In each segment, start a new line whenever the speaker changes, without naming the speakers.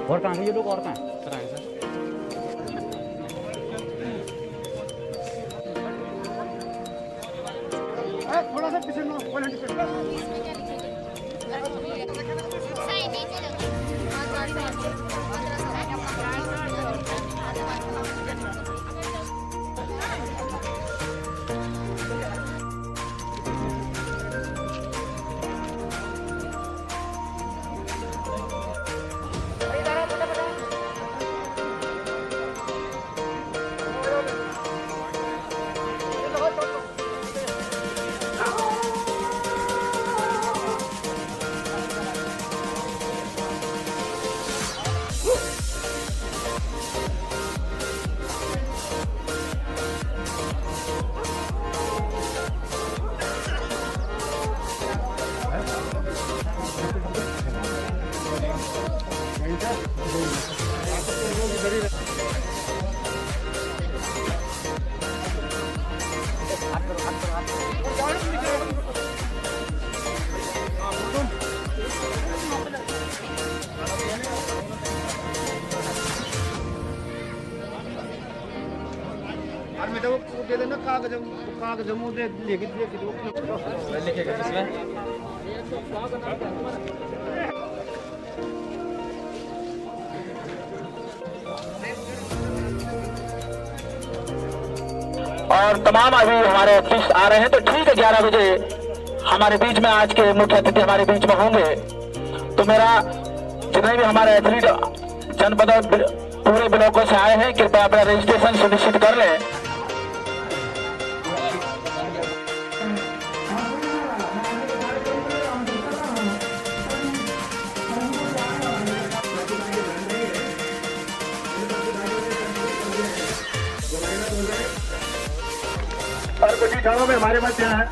और कहाँ ये लोग और कहाँ सर आए सर
थोड़ा सा पीछे नो दे देना कागज मुँह दे लेके
लिखेगा किसमें
और तमाम अभी हमारे अतिथि आ रहे हैं तो ठीक है 11 बजे हमारे बीच में आज के मुख्य अतिथि हमारे बीच में होंगे। तो मेरा जितने भी हमारे एथलीट जनपद और पूरे ब्लॉकों से आए हैं कृपया अपना रजिस्ट्रेशन सुनिश्चित कर लें। और कुछ ही क्षणों में हमारे पास यहाँ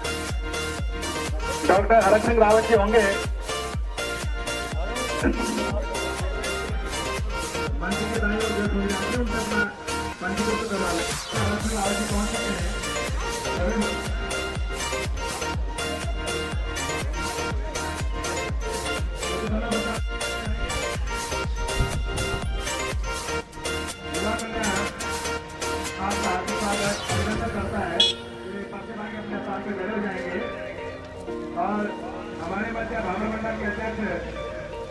डॉक्टर हरक सिंह रावत जी होंगे। और हमारे बच्चे भावर मंडल के अध्यक्ष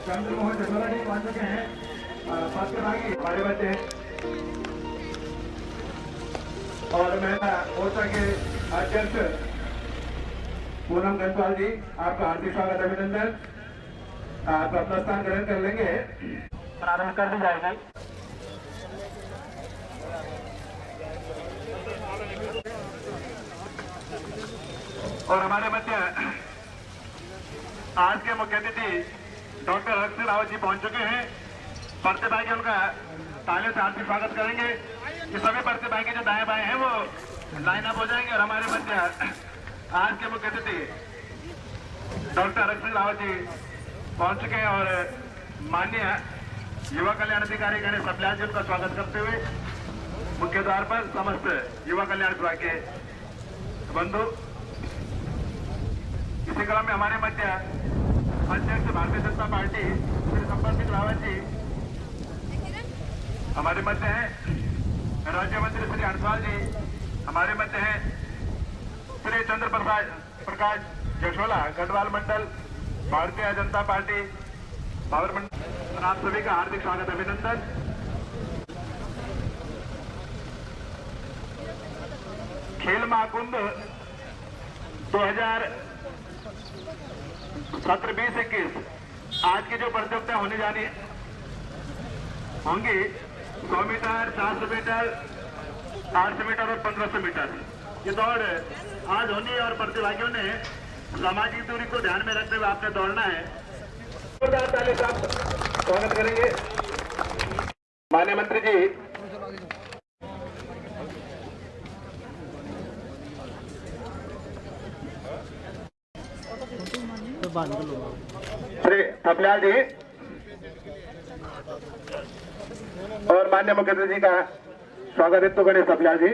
चंद्रमोहन जसोरा जी पहुंच चुके हैं। हमारे बच्चे और महिला मोर्चा के अध्यक्ष पूनम गंजवाल जी आपका हार्दिक स्वागत अभिनंदन। आप अपना स्थान ग्रहण कर लेंगे, प्रारंभ कर दी जाएगी। और हमारे मध्य आज के मुख्य अतिथि डॉक्टर हरक सिंह रावत जी पहुंच चुके हैं। प्रतिभागी उनका तालियों से हार्दिक स्वागत करेंगे। ये सभी प्रतिभागी जो दाएं बाएं हैं वो लाइन अप हो जाएंगे। और हमारे मध्य आज के मुख्य अतिथि डॉक्टर हरक सिंह रावत जी पहुंच चुके हैं और माननीय युवा कल्याण अधिकारी गणेश सप्लाल जी उनका स्वागत करते हुए मुख्य द्वार पर समस्त युवा कल्याण विभाग के बंधु। इसी क्रम में हमारे मध्य अध्यक्ष भारतीय जनता पार्टी श्री संपत सिंह रावत जी हमारे मध्य हैं। राज्य मंत्री श्री हंसवाल जी हमारे मध्य हैं। श्री चंद्र प्रकाश जशोला गढ़वाल मंडल भारतीय जनता पार्टी पावर मंडल। आप सभी का हार्दिक स्वागत अभिनंदन। खेल महाकुंभ 2017-20-21 आज की जो प्रतियोगिता होने जानी होंगी 100 मीटर, 400 मीटर, 800 मीटर और 1500 मीटर ये दौड़ आज होनी है। और प्रतिभागियों ने सामाजिक दूरी को ध्यान में रखते हुए आपने दौड़ना है। स्वागत करेंगे माननीय मंत्री जी। श्री थपलियाल जी और माननीय मुख्यमंत्री जी का स्वागत है। तो गणेश थपलियाल जी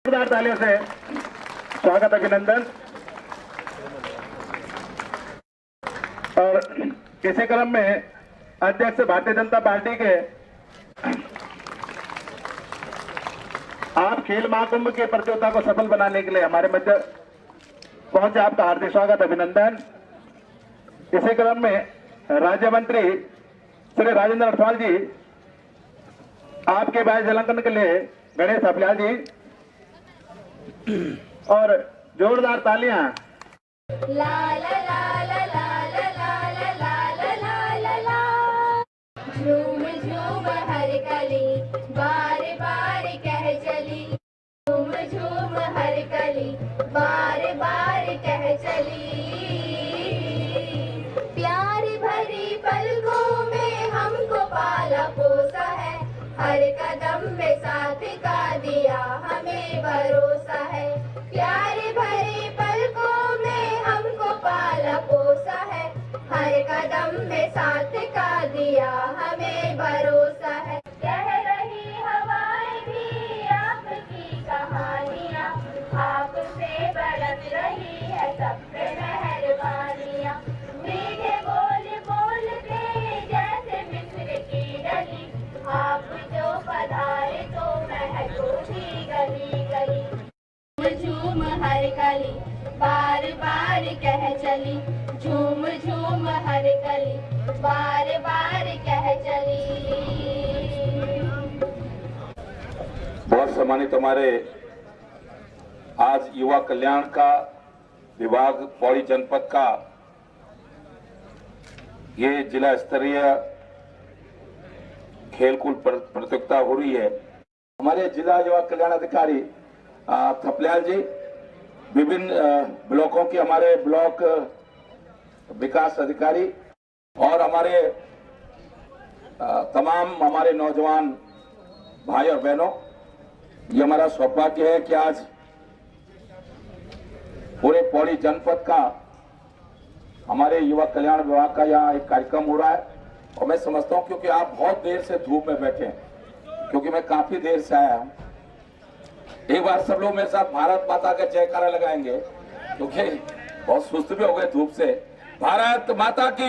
तालियों से स्वागत अभिनंदन। और इसी क्रम में अध्यक्ष भारतीय जनता पार्टी के आप खेल महाकुंभ के प्रतियोगिता को सफल बनाने के लिए हमारे मध्य पहुंचे, आपका हार्दिक स्वागत अभिनंदन। इसी क्रम में राज्य मंत्री श्री राजेंद्र अर्थवाल जी आपके बाय जलांकन के लिए गणेश अफलाल जी और जोरदार तालियां।
ला ला ला ला ला ला ला ला ला ला ला झूम झूम हर कली बार बार कह चली, झूम झूम हर कली बार बार कह चली। प्यार भरी पलकों में हमको पाला पोसा है, हर कदम में साथ का दिया हमें भरोसा है। प्यार भरी पलकों में हमको पाला पोसा है, हर कदम में साथ का दिया हमें भरोसा है। कह रही हवाएं भी आपकी कहानियाँ, आपसे बरस रही है सब पे मेहरबानियाँ। मीठे बोल बोलते जैसे मिस्र की डली, आप जो पधारे तो महकूती गली गली। झूम हर कली बार बार कह चली, झूम झूम हर कली बार बार कह चली।
बहुत सम्मानित हमारे आज युवा कल्याण का विभाग पौड़ी जनपद का ये जिला स्तरीय खेलकूद प्रतियोगिता हो रही है। हमारे जिला युवा कल्याण अधिकारी थपलियाल जी, विभिन्न ब्लॉकों के हमारे ब्लॉक विकास अधिकारी और हमारे तमाम हमारे नौजवान भाई और बहनों, ये हमारा सौभाग्य है कि आज पूरे पौड़ी जनपद का हमारे युवा कल्याण विभाग का यहाँ एक कार्यक्रम हो रहा है। और मैं समझता हूँ क्योंकि आप बहुत देर से धूप में बैठे हैं, क्योंकि मैं काफी देर से आया हूँ। एक बार सब लोग मेरे साथ भारत माता का जयकारा लगाएंगे, क्योंकि बहुत सुस्त भी हो गए धूप से। भारत माता की,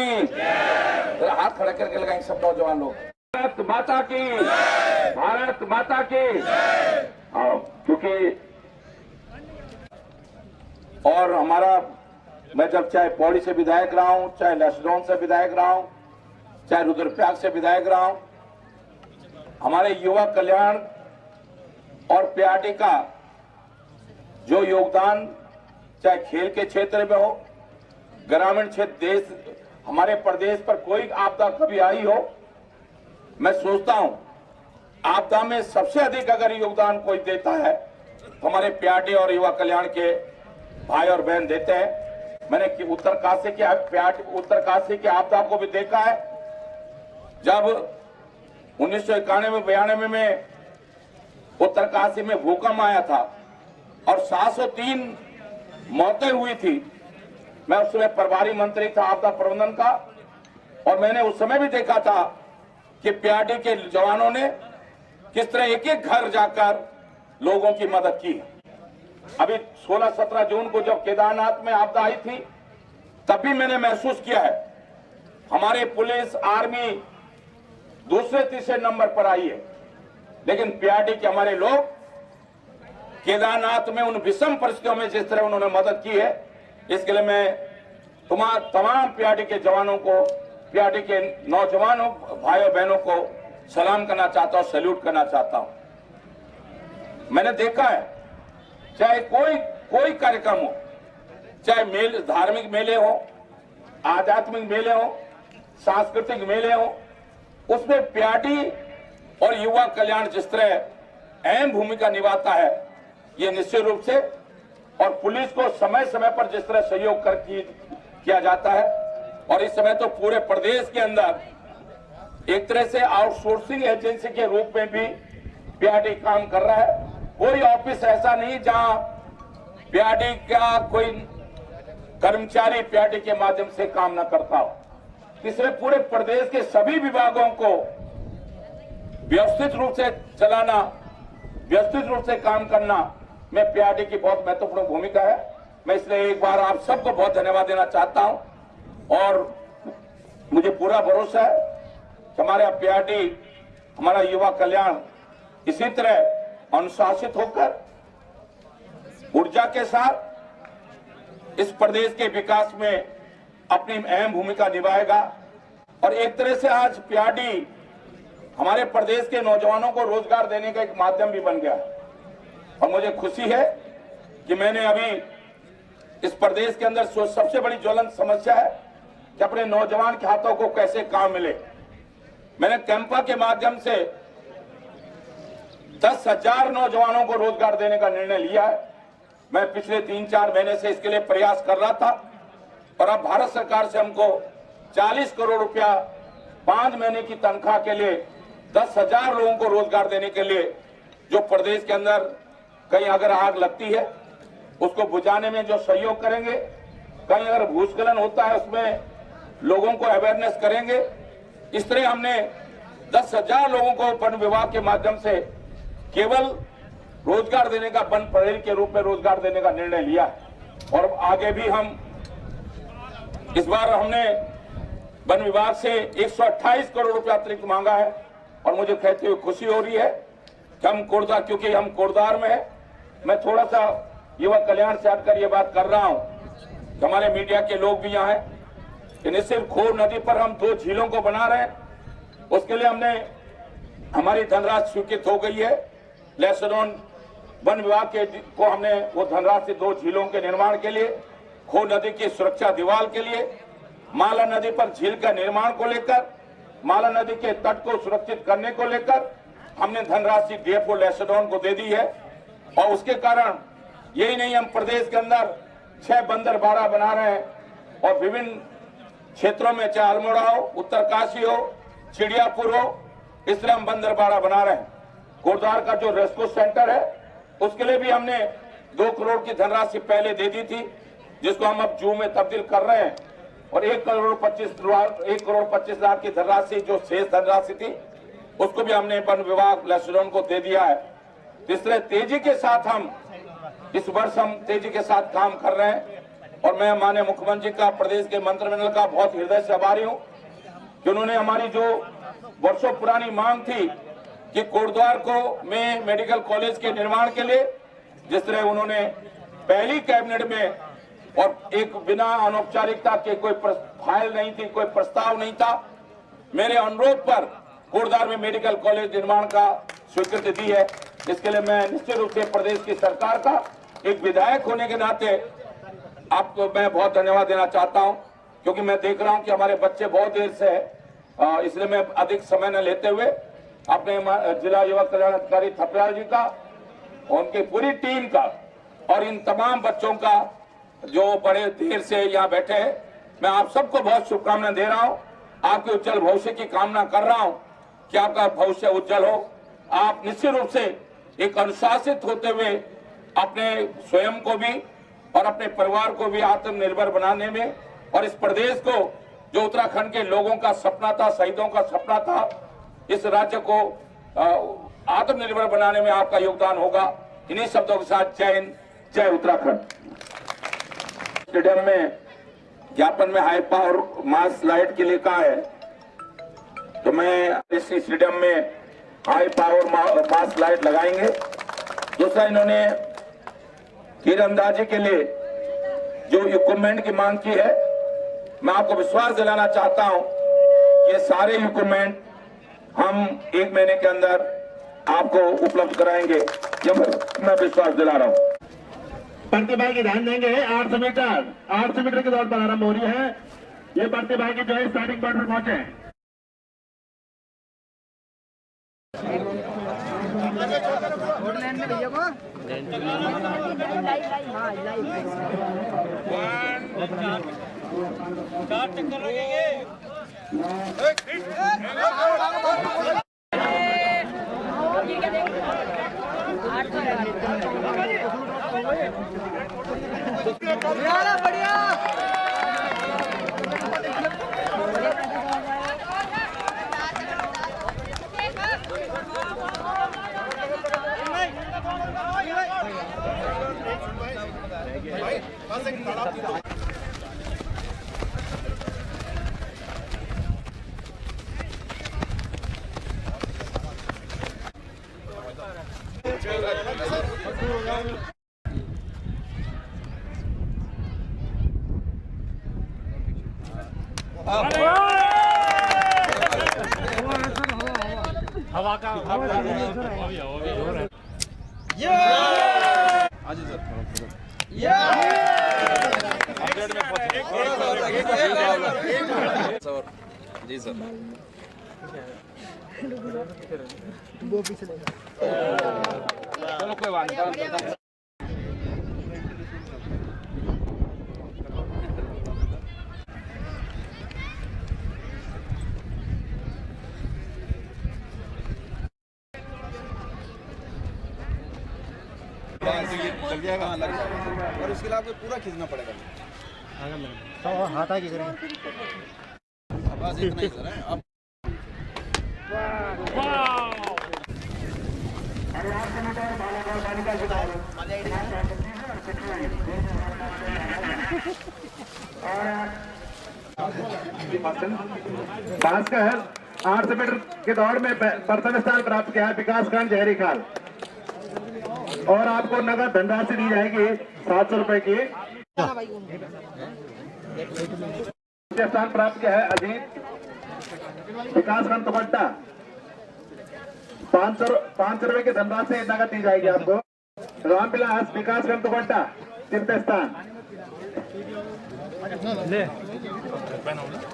हाथ खड़े करके लगाएंगे सब नौजवान लोग। भारत माता की, भारत माता की। क्योंकि और हमारा, मैं जब चाहे पौड़ी से विधायक रहा हूं, चाहे लसडौन से विधायक रहा हूं, चाहे रुद्रप्रयाग से विधायक रहा हूं, हमारे युवा कल्याण और पीआरटी का जो योगदान, चाहे खेल के क्षेत्र में हो, ग्रामीण क्षेत्र, देश, हमारे प्रदेश पर कोई आपदा कभी आई हो, मैं सोचता हूं आपदा में सबसे अधिक अगर योगदान कोई देता है तो हमारे पीआरटी और युवा कल्याण के भाई और बहन देते हैं। मैंने उत्तरकाशी की आपदा को भी देखा है। जब 1991-92 में उत्तरकाशी में भूकंप आया था और 703 मौतें हुई थी, मैं उस समय प्रभारी मंत्री था आपदा प्रबंधन का, और मैंने उस समय भी देखा था कि पीआरटी के जवानों ने किस तरह एक एक घर जाकर लोगों की मदद की। अभी 16-17 जून को जब केदारनाथ में आपदा आई थी, तब भी मैंने महसूस किया है हमारे पुलिस, आर्मी दूसरे तीसरे नंबर पर आई है, लेकिन पीआरटी के हमारे लोग केदारनाथ में उन विषम परिस्थितियों में जिस तरह उन्होंने मदद की है, इसके लिए मैं तमाम पीआरटी के जवानों को, पीआरटी के नौजवानों भाइयों बहनों को सलाम करना चाहता हूं, सैल्यूट करना चाहता हूं। मैंने देखा है चाहे कोई कार्यक्रम हो, चाहे धार्मिक मेले हो, आध्यात्मिक मेले हो, सांस्कृतिक मेले हो, उसमें पीआरटी और युवा कल्याण जिस तरह अहम भूमिका निभाता है, ये निश्चित रूप से, और पुलिस को समय समय पर जिस तरह सहयोग किया जाता है, और इस समय तो पूरे प्रदेश के अंदर एक तरह से आउटसोर्सिंग एजेंसी के रूप में भी पीआरटी काम कर रहा है। कोई ऑफिस ऐसा नहीं जहां पीआरटी का कोई कर्मचारी पीआरटी के माध्यम से काम न करता हो। इसलिए पूरे प्रदेश के सभी विभागों को व्यवस्थित रूप से चलाना, व्यवस्थित रूप से काम करना में पीआरटी की बहुत महत्वपूर्ण भूमिका है। मैं इसलिए एक बार आप सबको बहुत धन्यवाद देना चाहता हूं, और
मुझे पूरा भरोसा है कि हमारे पीआरडी, हमारा युवा कल्याण इसी तरह अनुशासित होकर ऊर्जा के साथ इस प्रदेश के विकास में अपनी अहम भूमिका निभाएगा। और एक तरह से आज पीआरडी हमारे प्रदेश के नौजवानों को रोजगार देने का एक माध्यम भी बन गया है। और मुझे खुशी है कि मैंने अभी इस प्रदेश के अंदर सबसे बड़ी ज्वलंत समस्या है कि अपने नौजवान के हाथों को कैसे काम मिले। मैंने कैंपा के माध्यम से 10,000 नौजवानों को रोजगार देने का निर्णय लिया है। मैं पिछले 3-4 महीने से इसके लिए प्रयास कर रहा था और अब भारत सरकार से हमको 40 करोड़ रुपया 5 महीने की तनख्वाह के लिए 10,000 लोगों को रोजगार देने के लिए, जो प्रदेश के अंदर कहीं अगर आग लगती है उसको बुझाने में जो सहयोग करेंगे, कहीं अगर भूस्खलन होता है उसमें लोगों को अवेयरनेस करेंगे। इस तरह हमने 10,000 लोगों को वन विभाग के माध्यम से केवल रोजगार देने का, वन प्रहरी के रूप में रोजगार देने का निर्णय लिया है। और आगे भी हम इस बार हमने वन विभाग से 128 करोड़ रुपया अतिरिक्त मांगा है। और मुझे कहते हुए खुशी हो रही है कि हम कोटद्वार, क्योंकि हम कोटद्वार में है, मैं थोड़ा सा युवा कल्याण से हटकर ये बात कर रहा हूं कि हमारे मीडिया के लोग भी यहाँ हैं कि सिर्फ खोर नदी पर हम 2 झीलों को बना रहे हैं। उसके लिए हमने हमारी धनराशि स्वीकृत हो गई है। लेसडोन वन विभाग के को हमने वो धनराशि 2 झीलों के निर्माण के लिए, खोर नदी की सुरक्षा दीवार के लिए, माला नदी पर झील का निर्माण को लेकर, माला नदी के तट को सुरक्षित करने को लेकर हमने धनराशि डीएफओ लेसडोन को दे दी है। और उसके कारण यही नहीं, हम प्रदेश के अंदर 6 बंदरबाड़ा बना रहे हैं और विभिन्न क्षेत्रों में, चाहे अल्मोड़ा हो, उत्तरकाशी हो, चिड़ियापुर हो, इस तरह हम बंदरबाड़ा बना रहे हैं। कोटद्वार का जो रेस्क्यू सेंटर है उसके लिए भी हमने 2 करोड़ की धनराशि पहले दे दी थी, जिसको हम अब जू में तब्दील कर रहे हैं। और 1 करोड़ 25 लाख की धनराशि, जो शेष धनराशि थी, उसको भी हमने वन विभाग लेसडोन को दे दिया है। इस तरह तेजी के साथ हम इस वर्ष तेजी के साथ काम कर रहे हैं। और मैं माननीय मुख्यमंत्री का, प्रदेश के मंत्रिमंडल का बहुत हृदय से आभारी हूं कि उन्होंने हमारी जो वर्षों पुरानी मांग थी कि कोटद्वार को में मेडिकल कॉलेज के निर्माण के लिए, जिस तरह उन्होंने पहली कैबिनेट में, और एक बिना अनौपचारिकता के, कोई फाइल नहीं थी, कोई प्रस्ताव नहीं था, मेरे अनुरोध पर कोटद्वार में मेडिकल कॉलेज निर्माण का स्वीकृति दी है। इसके लिए मैं निश्चित रूप से प्रदेश की सरकार का एक विधायक होने के नाते आपको मैं बहुत धन्यवाद देना चाहता हूं, क्योंकि मैं देख रहा हूं कि हमारे बच्चे बहुत देर से है। इसलिए मैं अधिक समय न लेते हुए अपने जिला युवा कल्याण अधिकारी थपलियाल जी का, उनकी पूरी टीम का और इन तमाम बच्चों का जो बड़े देर से यहाँ बैठे हैं, मैं आप सबको बहुत शुभकामनाएं दे रहा हूं। आपके उज्जवल भविष्य की कामना कर रहा हूं कि आपका भविष्य उज्जवल हो। आप निश्चित रूप से एक अनुशासित होते हुए अपने स्वयं को भी और अपने परिवार को भी आत्मनिर्भर बनाने में, और इस प्रदेश को, जो उत्तराखंड के लोगों का सपना था, शहीदों का सपना था, इस राज्य को आत्मनिर्भर बनाने में आपका योगदान होगा। इन्हीं शब्दों के साथ जय हिंद, जय उत्तराखंड। स्टेडियम में ज्ञापन में हाई पावर मास लाइट के लिए कहा है, तो मैं इस स्टेडियम में हाई पावर मास लाइट लगाएंगे। दूसरा, इन्होंने तीरंदाजी के लिए जो इक्विपमेंट की मांग की है, मैं आपको विश्वास दिलाना चाहता हूं, ये सारे इक्विपमेंट हम 1 महीने के अंदर आपको उपलब्ध कराएंगे, ये मैं विश्वास दिला रहा हूं।
प्रतिभागी की ध्यान देंगे। 800 मीटर की दौड़ प्रारंभ हो रही है। ये प्रतिभागी जो है स्टार्टिंग पॉइंट पर पहुंचे हैं।
बढ़िया
हवा का
जी सर चलो कोई बात नहीं लग जाएगा लग जाएगा और उसके लिए आपको पूरा खींचना पड़ेगा
तो हाथ आगे करेंगे
बस इतना ही सर है अब
भास्कर 800 मीटर के दौड़ में प्रथम स्थान प्राप्त किया है विकासखंड जहरी खाल और आपको नगद धनराशि दी जाएगी 700 रुपए की। स्थान प्राप्त किया है अजीत विकासखंड दुपट्टा 500 रुपए की धनराशि नगद दी जाएगी आपको। रामविलास विकासखंड दुपट्टा तृतीय स्थान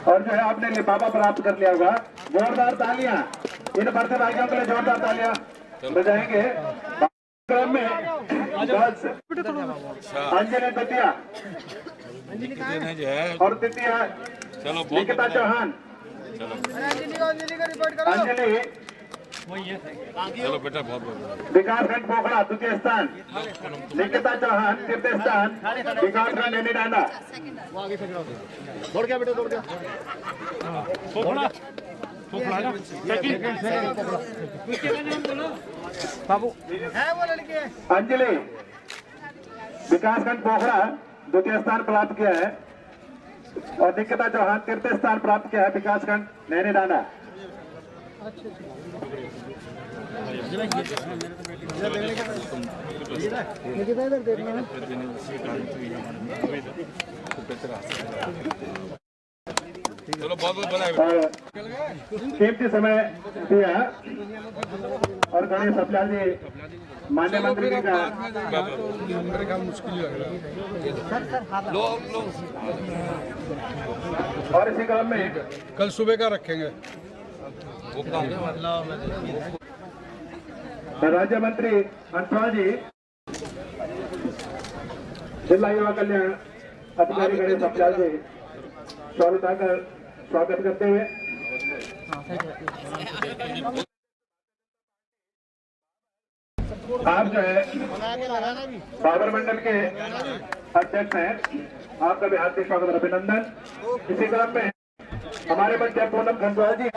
और जो है आपने लिफाफा प्राप्त कर लिया होगा। जोरदार तालियां इन प्रतिभागियों के लिए, जोरदार तालियां बजाएंगे। क्रम में अंजलि दतिया और द्वितीय निकिता चौहान। अंजलि
चलो बेटा बहुत बहुत
विकासखंड पोखड़ा द्वितीय स्थान, निकिता चौहान तृतीय स्थान, विकासखंड नैनी डांडा।
दौड़ गया बेटा, दौड़ गया बाबू है वो लड़के।
अंजलि विकासखंड पोखड़ा द्वितीय स्थान प्राप्त किया है और निकिता चौहान तृतीय स्थान प्राप्त किया है विकासखंड नैनी डांडा।
चलो बहुत बहुत बधाई
कीमती समय दिया और गणेश सपलाल जी माननीय मंत्री जी का और इसी क्रम में
कल सुबह का रखेंगे
राज्य मंत्री अंशवाल जी जिला युवा कल्याण अधिकारी गणेश सपलाल जी शॉल उठाकर स्वागत करते हुए आप जो है बाबर मंडल के अध्यक्ष हैं, आपका भी हार्दिक स्वागत और अभिनंदन। इसी क्रम में हमारे बच्चे पूनम खंडवाल जी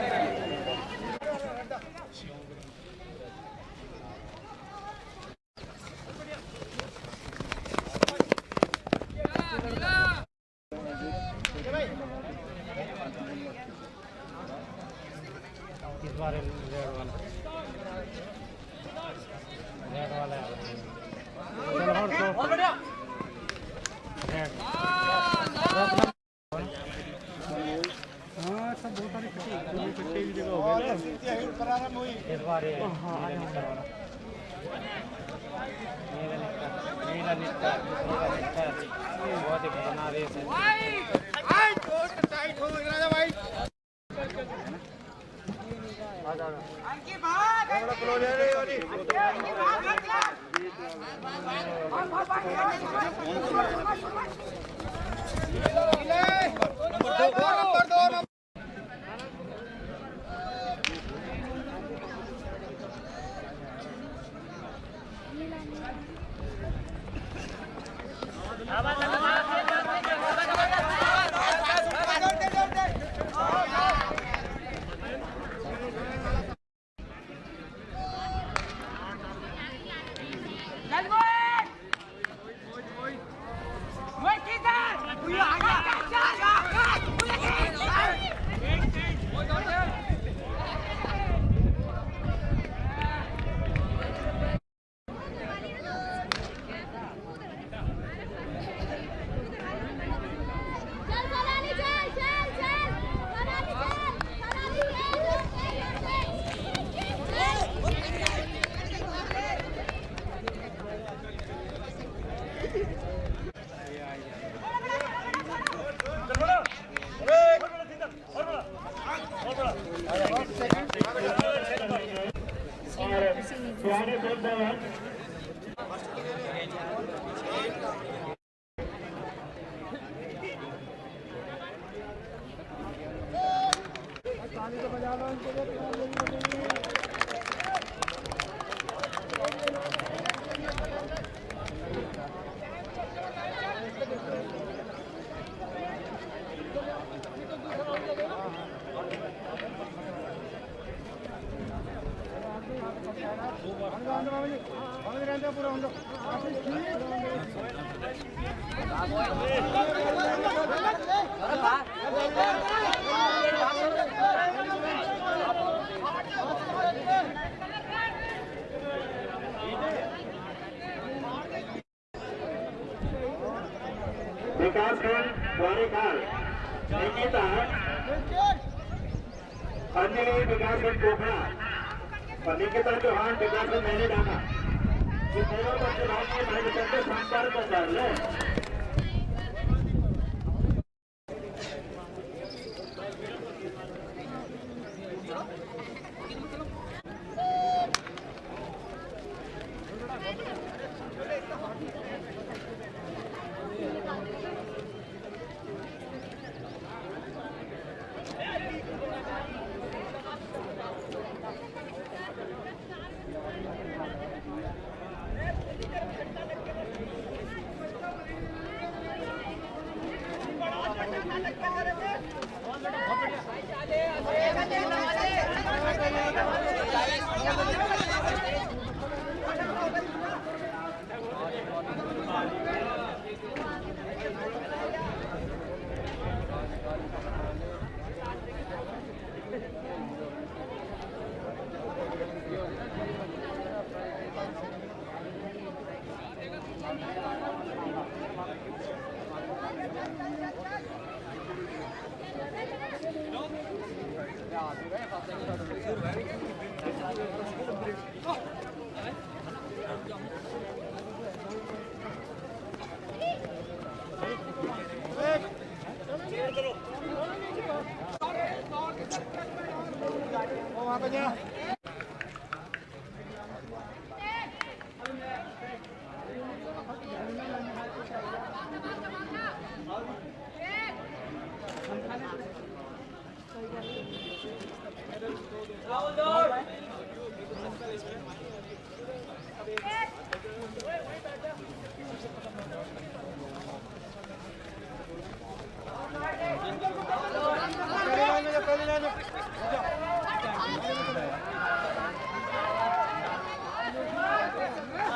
विकासखंड द्वारिका निकिता अंजलि विकासखंड कोखड़ा और निकिता चौहान विकासखंड मैंने डाला ये दोनों बच्चे राष्ट्रीय भाई करके संपर्क कर डाल रहे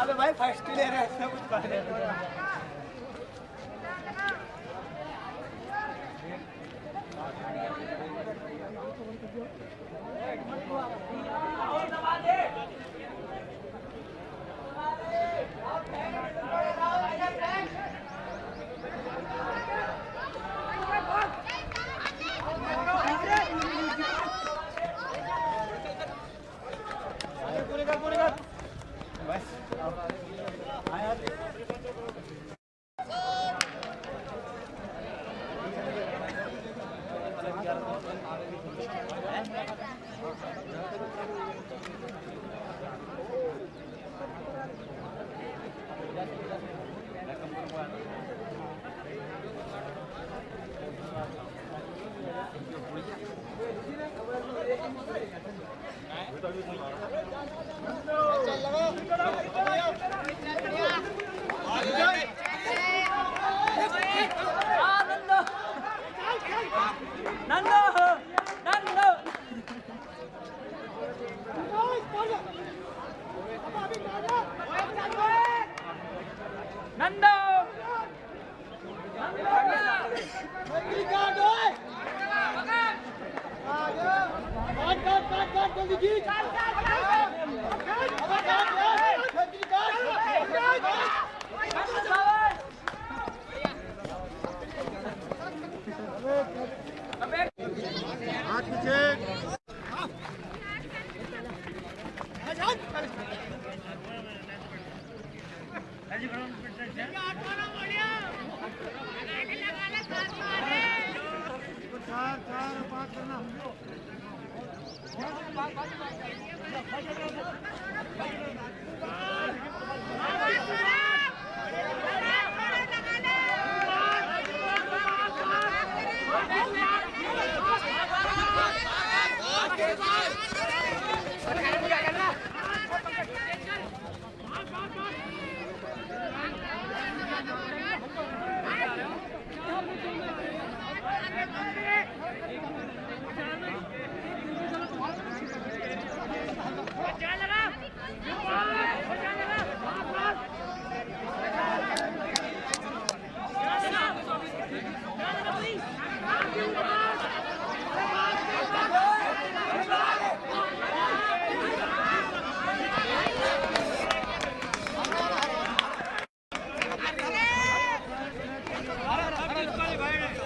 अबे भाई फर्स्ट ले रहा है कुछ कर रहे हैं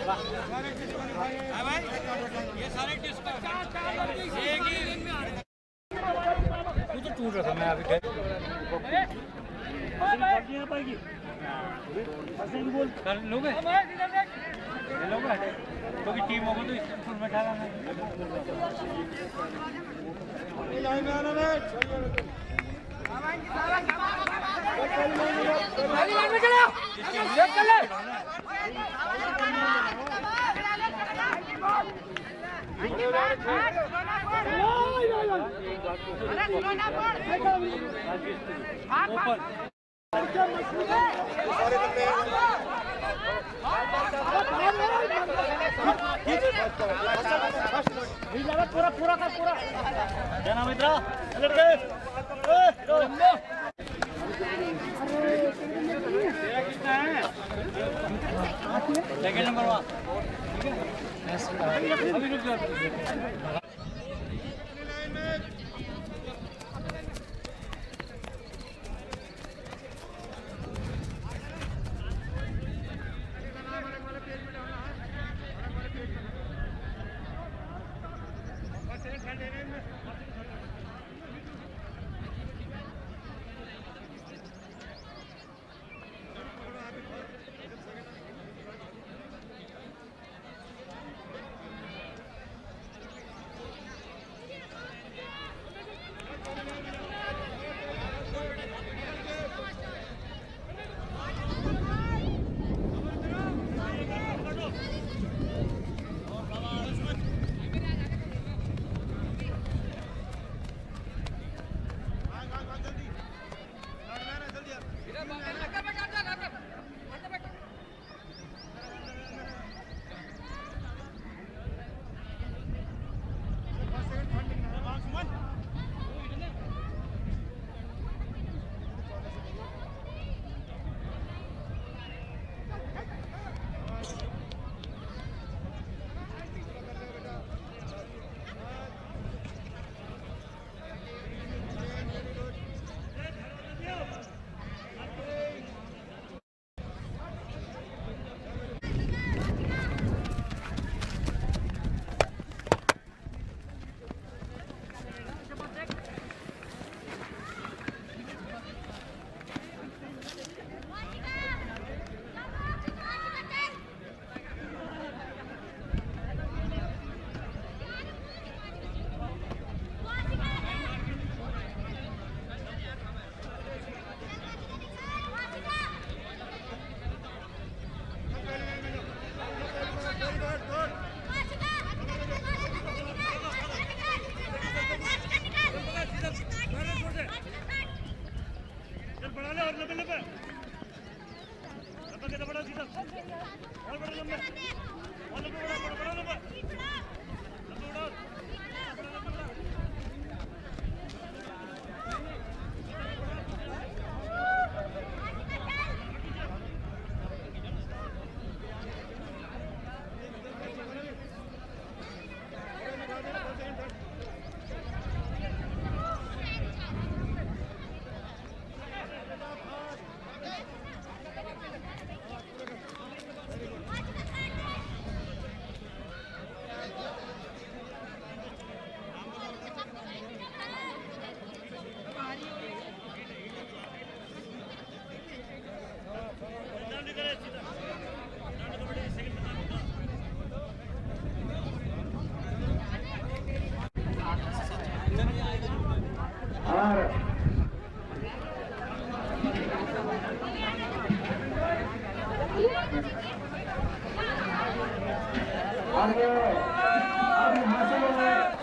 तू तो टूट रहा था मैं अभी पाएगी बोल कर लोगे क्योंकि टीम होगा तो स्कूल में डाला पूरा पूरा का पूरा क्या नाम इधर लड़के तेरा कितना है सेकंड नंबर वहाँ अभी रुक जाओ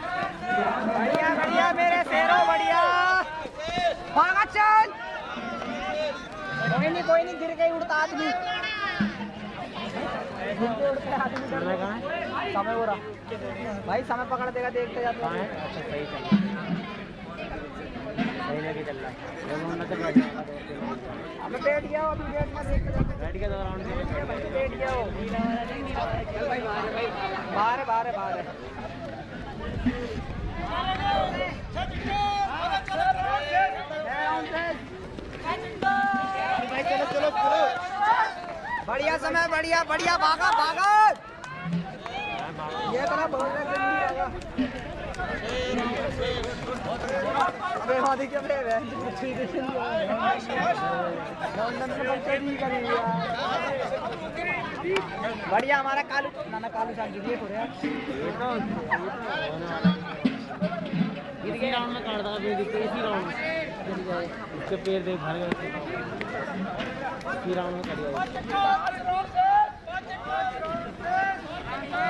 बढ़िया बढ़िया मेरे शेरों बढ़िया भागा चल कोई नहीं गिर गई उड़ता आदमी समय हो रहा भाई समय पकड़ देगा देखते जाते हैं
अच्छा सही चल सही लेके चल रहा है
अबे बैठ गया अभी बैठ मत देखते जाते
बैठ के राउंड
बैठ गया हो चल भाई बाहर है बाहर है बाहर है भाई चलो चलो चलो बढ़िया समय बढ़िया बढ़िया भागा भागा बेवादी के पे है छुई दे लंदन में बच्चे नहीं करेंगे बढ़िया हमारा कालू नाना कालू साहब जी हो रहा
गिर गया राउंड में काटता है इसी राउंड उसके पैर देख भाग गए इसी राउंड में कट गया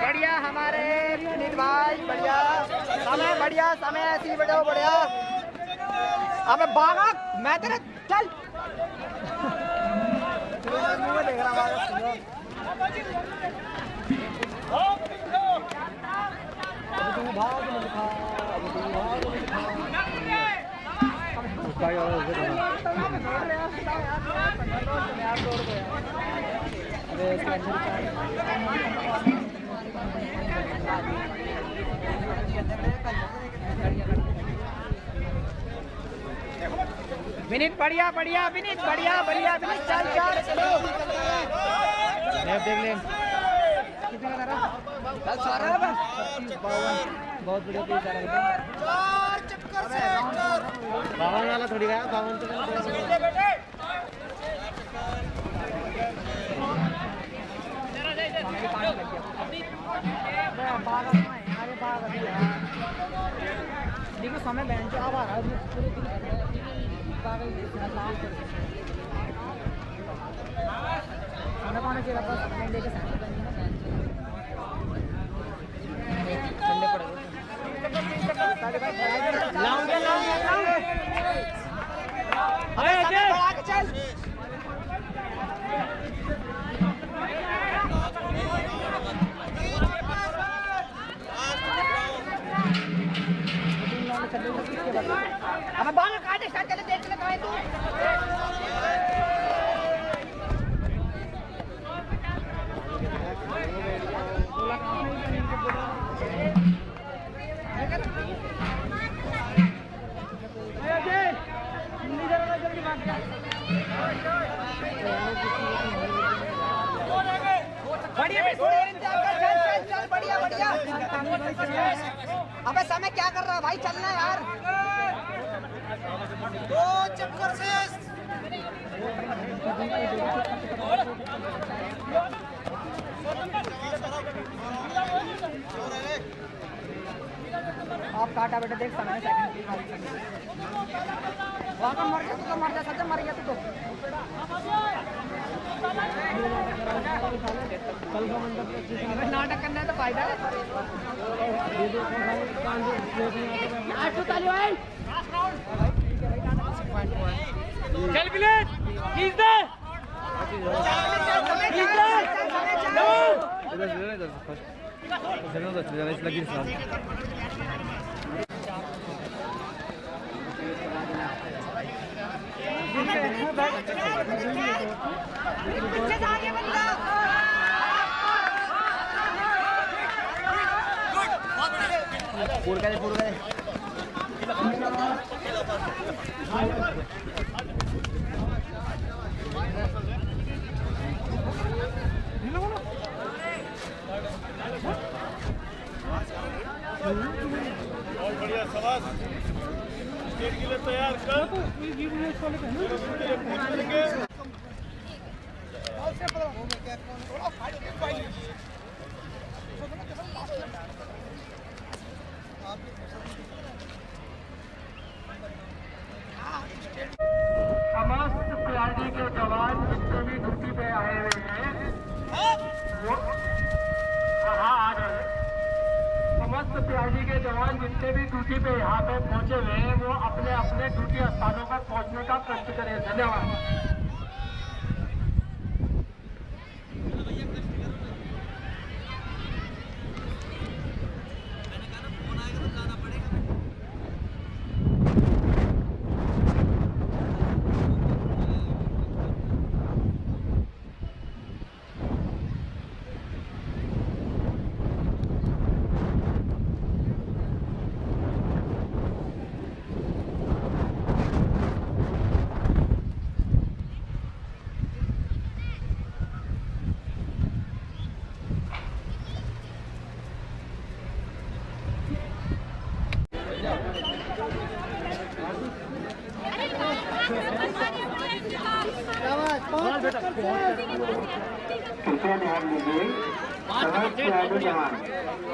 बढ़िया हमारे पुनीत भाई बढ़िया समय ऐसी बढ़िया अबे भागा मैं तेरे चल देख रहा विनीत बढ़िया विनीत बढ़िया विनीत चल चलो देख ले कितने का रहा चल सारा बस बहुत बढ़िया पेश आ रहा है बावन वाला थोड़ी गया बावन तो देखो समय बैंक से अब आ रहा है पूरे दिन पागल खाना पाने के बाद समय लेके संडे पड़ेगा चल अब बाल काटे स्टार्ट कर देख ले कहां तू बढ़िया चल बढ़िया अबे समय क्या कर रहा है भाई चलना यार दो चक्कर से आप काटा बेटा देख समय वहाँ का मर गया तो मर जा सच्चा मर गया तो नाटक करना है तो फायदा है
चल विलेज खींच दे
पूर गए
बहुत बढ़िया सवाल स्टेट के लिए तैयार कर
समस्त पीआरडी के जवान जितने भी ड्यूटी पे आए हुए हैं वो हाँ आ रहे हैं। समस्त पीआरडी के जवान जितने भी ड्यूटी पे यहाँ पे पहुंचे हुए हैं वो अपने अपने ड्यूटी स्थानों पर पहुंचने का कष्ट करें। धन्यवाद। ध्यान दीजिए।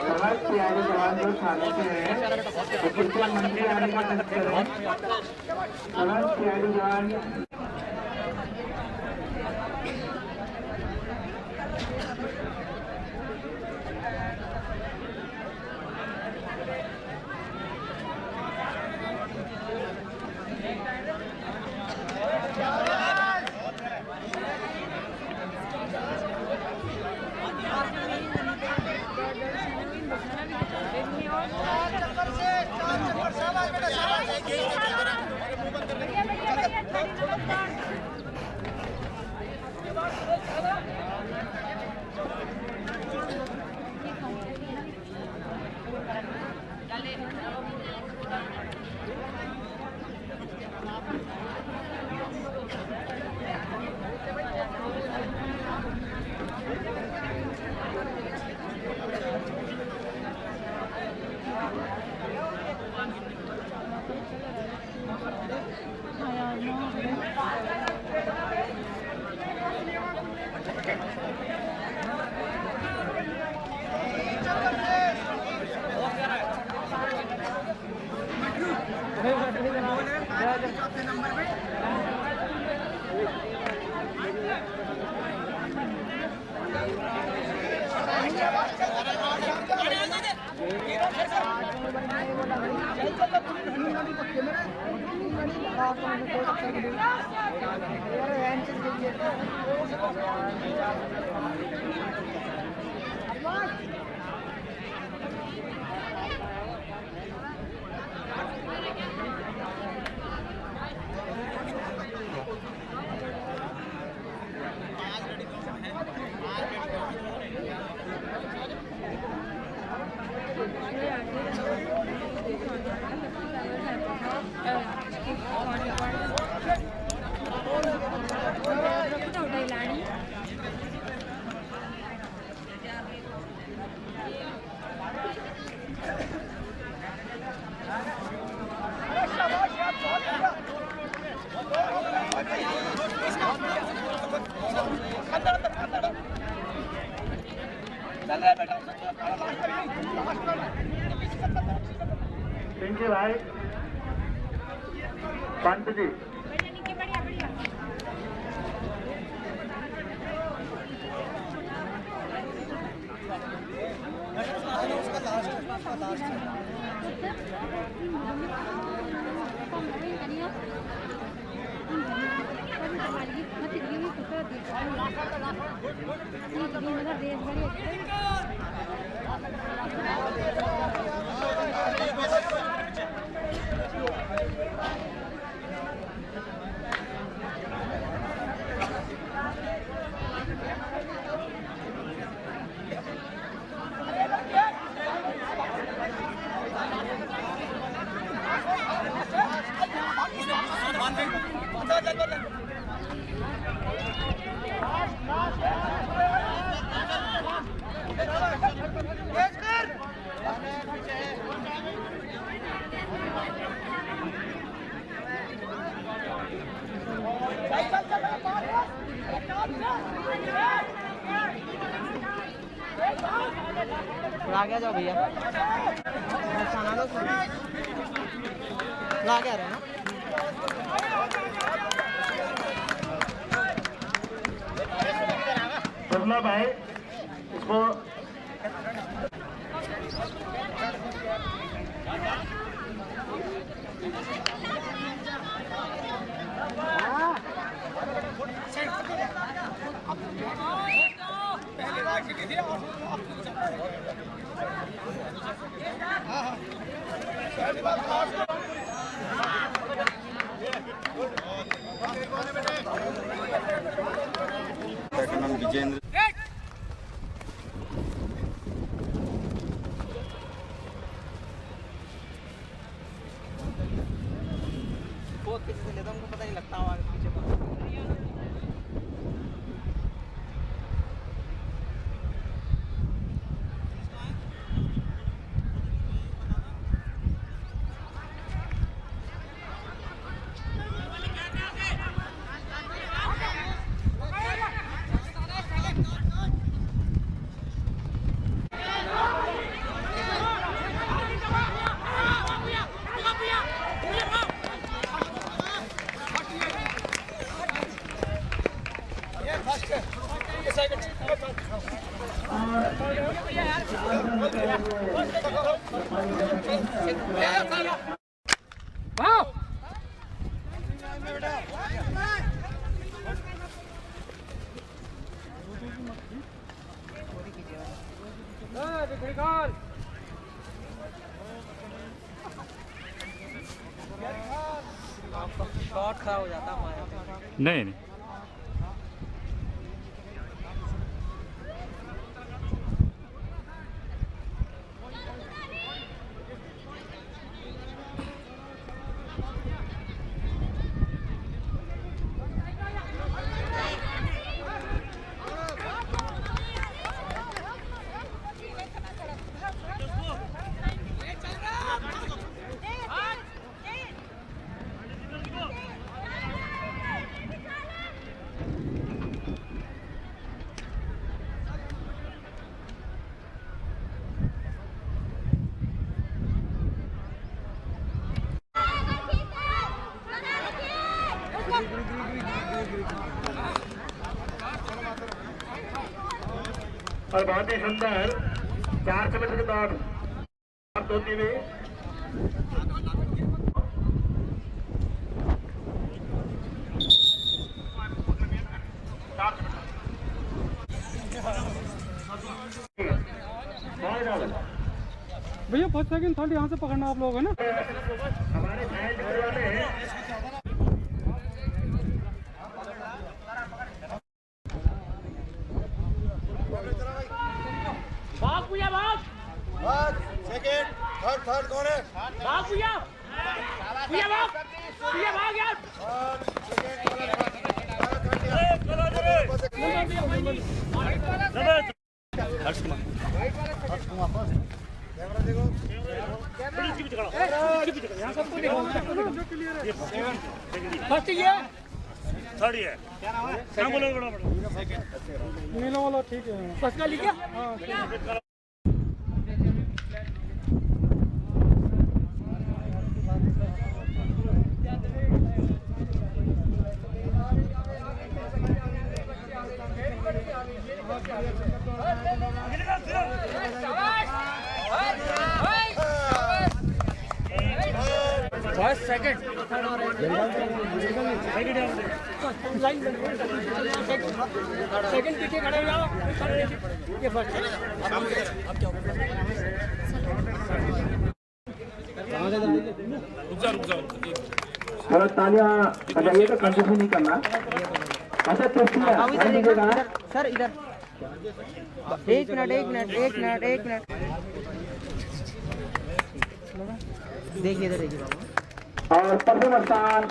समस्त तैयारी जवान जो थाने से हैं तो कृपया मंदिर आने का कष्ट करें। समस्त तैयारी जवान पिंकी भाई पंत जी
ला के जाओ भैया ला के आ रहे हैं
ना भाई इसको
विजेंद्र
शॉट खराब हो जाता हमारा।
नहीं नहीं
और बहुत ही सुंदर 400 मीटर की दौड़ होती हुई
भैया फर्स्ट सेकंड थर्ड यहाँ से पकड़ना आप लोग है ना।
हमारे घायल वाले
भाग भैया भाग।
सेकंड थर्ड थर्ड कौन है?
भाग भैया। भैया भाग। भैया भाग यार। फर्स्ट ये
थर्ड है। क्या बोलोगे बड़ा बड़ा?
नीला वाला ठीक है।
फर्स्ट का लिखा। फर्स्ट सेकंड सेकंड पीछे खड़े हो जाओ। ये फर्स्ट
थोड़ा तालियां बजाइएगा, कंजूसी नहीं करना। अच्छा
सर इधर एक मिनट देखिए इधर देखिए
और प्रथम स्थान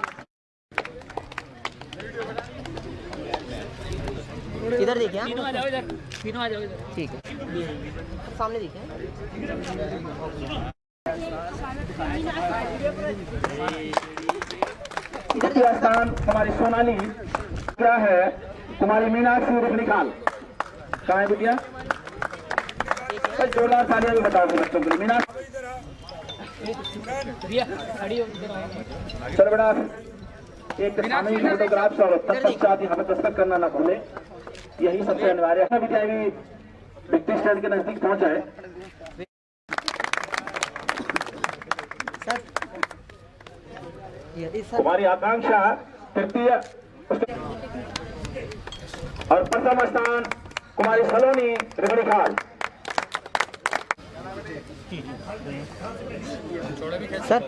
इधर देखिए।
तीनों आ जाओ इधर। तीनों आ जाओ इधर।
ठीक है सामने देखिए।
द्वितीय स्थान हमारी सोनाली क्या है, तुम्हारी मीनाक्षी रुखनिकाल कहाँ है बिटिया? जोरदार तालियां भी बताओ बच्चों के लिए। मीनाक्षी सर बेटा एक सामूहिक फोटोग्राफ्स और तत्पश्चात हमें दस्तक करना ना भूले, यही सबसे अनिवार्य है। विद्या भी विक्ट्री स्टैंड के नजदीक पहुंच जाए। कुमारी आकांक्षा तृतीय और प्रथम स्थान कुमारी सलोनी रिगड़ीखाल।
सर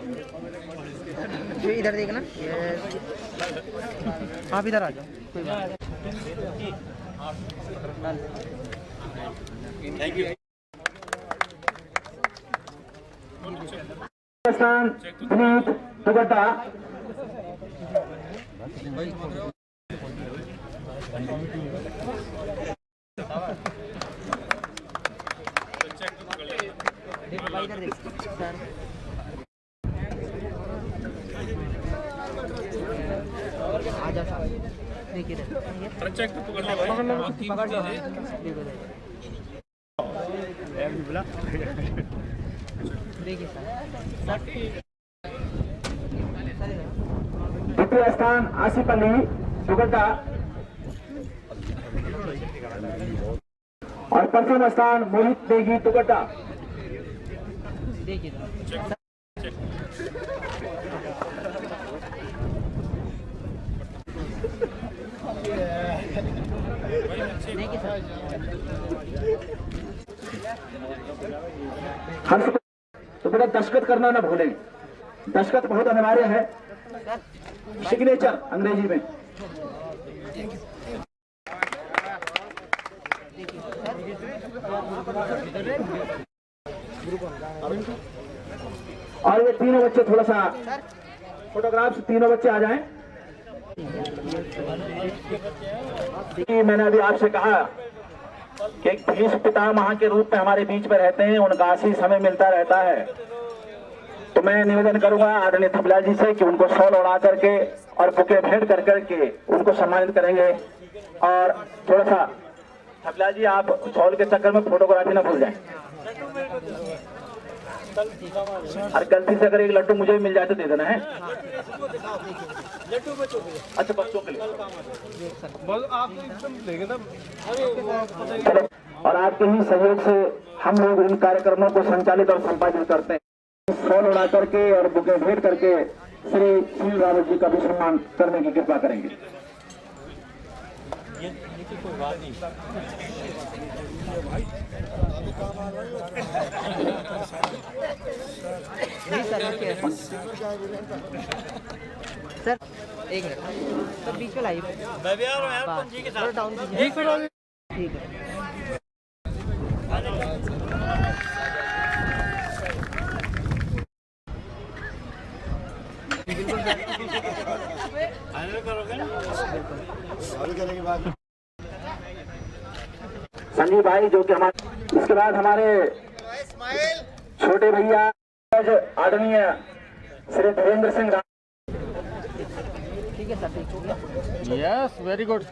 ये इधर देखना। आप इधर आ जाओ, कोई बात
थैंक यू। स्थान पुनीत दुगड्डा।
इधर देखिए सर। आ जाओ साहब, देखिए इधर पकड़ लो। देखिए सर।
द्वितीय स्थान आसिफ अली दुगड्डा। और प्रथम स्थान मोहित देगी तुगटा।
देखिए
हर्ष तो बेटा दस्तखत करना ना भूलें, दस्तखत बहुत अनिवार्य है, सिग्नेचर अंग्रेजी में। और ये तीनों बच्चे थोड़ा सा फोटोग्राफ, तीनों बच्चे आ जाएं। मैंने अभी आपसे कहा कि एक भीष्म पितामह के रूप में हमारे बीच में रहते हैं, उनका आशीष हमें मिलता रहता है। तो मैं निवेदन करूंगा आदरणीय थपलाल जी से कि उनको शॉल उड़ा करके और बुके भेंट कर करके उनको सम्मानित करेंगे। और थोड़ा सा थपलाल जी आप शॉल के चक्कर में फोटोग्राफी ना भूल जाएं। और गलती से अगर एक लड्डू मुझे भी मिल जाए तो दे देना है। अच्छा बच्चों के लिए और आपके ही सहयोग से हम लोग इन कार्यक्रमों को संचालित और संपादित करते हैं। शॉल उड़ा करके और बुके भेंट करके श्री सुनील रावत जी का भी सम्मान करने की कृपा करेंगे।
सर एक मिनट सर, बीच में लाइए।
मैं भी आ रहा हूँ यार पंजी के साथ।
डाउन कीजिए। ठीक है।
संजीव भाई जो कि हमारे, इसके बाद हमारे छोटे भैया आदरणीय श्री धीरेन्द्र सिंह।
ठीक है सर, ठीक है।
Yes, very good.